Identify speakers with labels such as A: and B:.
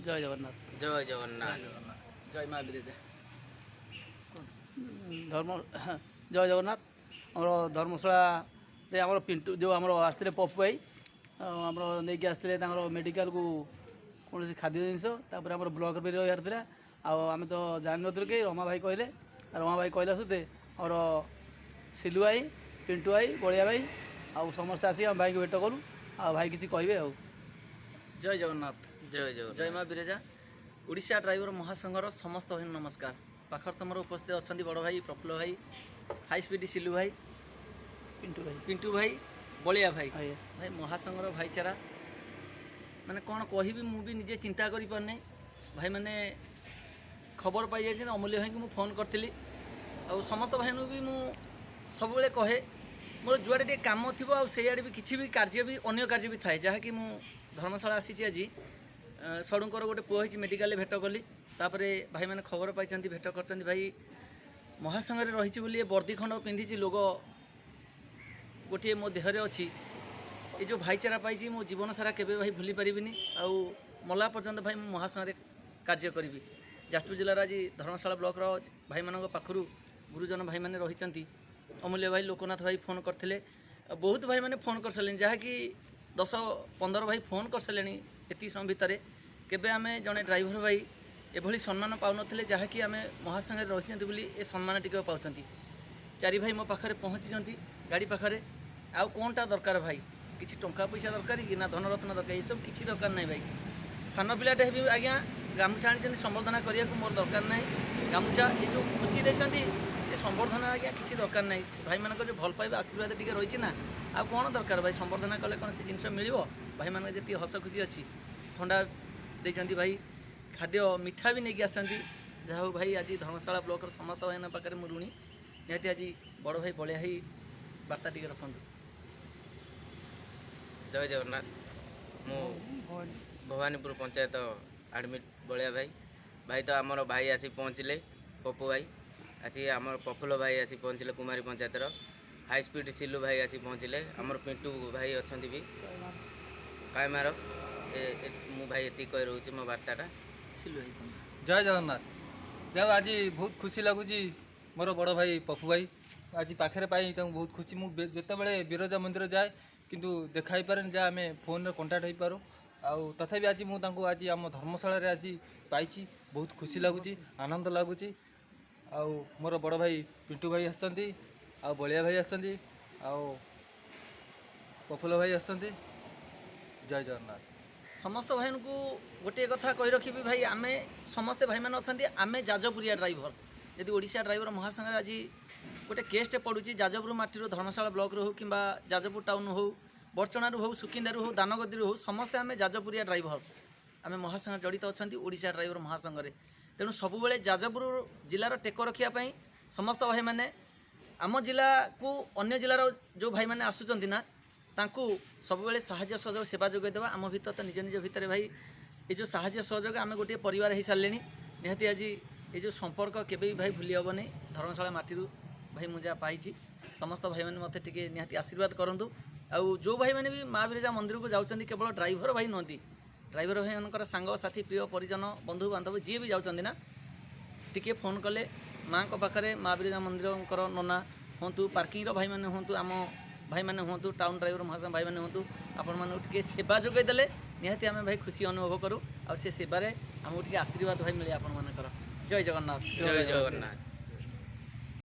A: जय जगन्नाथ।
B: जय जगन्नाथ।
C: जय माँ बिरजा।
A: धर्म जय जगन्नाथ। आम धर्मशाला आम पिंटू जो आम आसते पपु भाई आम नहीं आसते मेडिकल को कौन खाद्य जिनस आम ब्लक भी रही आम तो जान नु कि रमा भाई कहले रमा भाई कहला सुते और सिलु भाई पिंटू भाई बलिया भाई आउ समस्ते आसी आम भाई को भेट करूँ आ भाई किसी कहे आउ
C: जय जगन्नाथ।
B: जय जगन्नाथ।
C: जय माँ बिरजा। ओडिशा ड्राइवर महासंघर समस्त भाई नमस्कार। पाखर तुमर उपस्थित अच्छा बड़ भाई प्रफुल्ल भाई हाई स्पीड सिलु भाई पिंटू भाई बलिया भाई भाई महासंघर भाईचारा माने कौन कहि मु भी निजे चिंता करि पारने भाई मैंने खबर पाई जाए अमूल्य भाई को फोन करी आ समस्त भाई भी मु सब कहे मोर जुआड़े टे कम थी आड़े भी किसी भी कार्य भी अन्य कार्य भी थाए जहाँकि मु धर्मशाला आसी आज सड़ुंकर गोटे पुआ होती मेडिकल भेट कली तापरे भाई मैंने खबर पाई भेट कर भाई महासंघ रही बोली वर्दी खंड पिंधि लोग गोटे मो देहरे अच्छी ये जो भाईचारा पाई मो जीवन सारा केबे भाई भूली पारिनी आउ मला पर्यंत भाई महासंघ कार्य करी जाजपुर जिलार आज धर्मशाला ब्लॉक भाई मान पाखु गुरुजन भाई मैंने रही अमूल्य भाई लोकनाथ भाई फोन करते बहुत भाई मैंने फोन कर सारे जहाँकि 10-15 भाई फोन कर सारे एति समय भितर केबे आम जड़े ड्राइवर भाई एभली सम्मान पाऊन जहाँकि आम महासंघ रही बोली ए सम्मान टिके पाँच चारि भाई मो पाखे पहुँची गाड़ी पाखे आउ कौनटा दरकार भाई किसी टंका पैसा दरकार कि ना धनरत्न दरकार ये सब किसी दरकार नहीं भाई सान पिलाटे भी आज्ञा गामुछा आनी संबर्धना करने को मोर दरकार ना गामुछा ये जो खुशी देते से संबर्धना आज्ञा किसी दरकार ना भाई मान जो भल पाइबा आशीर्वाद टी रही ना आ कौन दरकार भाई संबर्धना कले कौन से जिन मिल भाई मान जी हस खुशी अच्छी थंडा देते भाई खाद्य मिठा भी नहीं आसती जहाँ भाई आज धर्मशाला ब्लॉक समस्त भाई पाखे मुझे ऋणी निहती आज बड़ भाई बलिया भाई बार्ता टी रखु।
B: जय जगन्नाथ। मु भवानीपुर पंचायत आडमिट बलिया भाई भाई तो आमर भाई आसी पहुँचले पप्पू भाई आसी आमर प्रफुल्ल भाई आसी पहुँचले कुमारी पंचायतर हाई स्पीड सिलु भाई आसी पहुँचले आमर पिंटू भाई अच्छा भी कायमार मु भाई ये कही रोचे मो बार्ताटा
C: सिलु भाई
D: जय जगन्नाथ। जब आज बहुत खुशी लगुच मोर बड़ भाई पप्पू भाई आज पाखे पाई बहुत खुशी मुझे जितेबाला बिरजा मंदिर जाए किंतु देखाई पारे जहाँ आम फोन कंटाक्ट हो पारू आउ तथापि आज मुझे आज आम धर्मशाला आज पाई बहुत खुशी लगुच आनंद लगुच आउ मोर बड़ भाई पिंटू भाई आसछंती आउ बलिया भाई आसछंती आउ प्रफुल्ल भाई आसछंती। जय जगन्नाथ।
C: समस्त भाई को गोटे कथा कही रखी भाई आम समस्ते भाई मैंने अच्छा आम जाजपुरिया ड्राइवर यदि ओडिशा ड्राइवर महासंघ आज गोटे केसटे पड़ुची जाजपुर माटी धर्मशाला ब्लॉक हो कि जाजपुर टाउन हो बड़चणारू हो सुकिंदारू हो दानगदी हो समस्ते आम जाजपुरिया ड्राइवर आम महासंघ जड़ित अच्छा ओडिशा ड्राइवर महासंघ तेणु सबुबले जाजपुर जिलार टेक रखापी समस्त भाई मैंने आम जिला को अन्य जिलार जो भाई मैंने आसुच्च ना तांकु सबुबले साहाय्य सहयोग सेवा जोगाई देवा आम भीतर तो निज निज भितर भाई ये जो साहाय्य सहयोग आम गोटे परिवार हो सारे निहाती आज ये जो संपर्क केबे भाई भूली हे नहीं धर्मशाला माटी भाई मुझे पाई समस्त भाई मैंने मत टे निहाती आशीर्वाद करूँ आउ जो भाई मैंने भी माँ बिरजा मंदिर को जाऊँच केवल ड्राइवर भाई नुहति ड्राइवर भाई मान सांग साथी प्रिय परिजन बंधु बांधव जी भी जाऊँच ना टी फोन कले माँ को पाखे माँ बिरजा मंदिर नना हूँ पार्किंग भाई मैंने हूँ आम भाई मैंने हूँ टाउन ड्राइवर महासंघ भाई मैंने हूँ आपण मैंने सेवा जोगेदेले निहाती आम भाई खुशी अनुभव करूँ आ से सेवार आमको टे आशीर्वाद भाई मिले आपण मानकर। जय जगन्नाथ।
B: जय जगन्नाथ।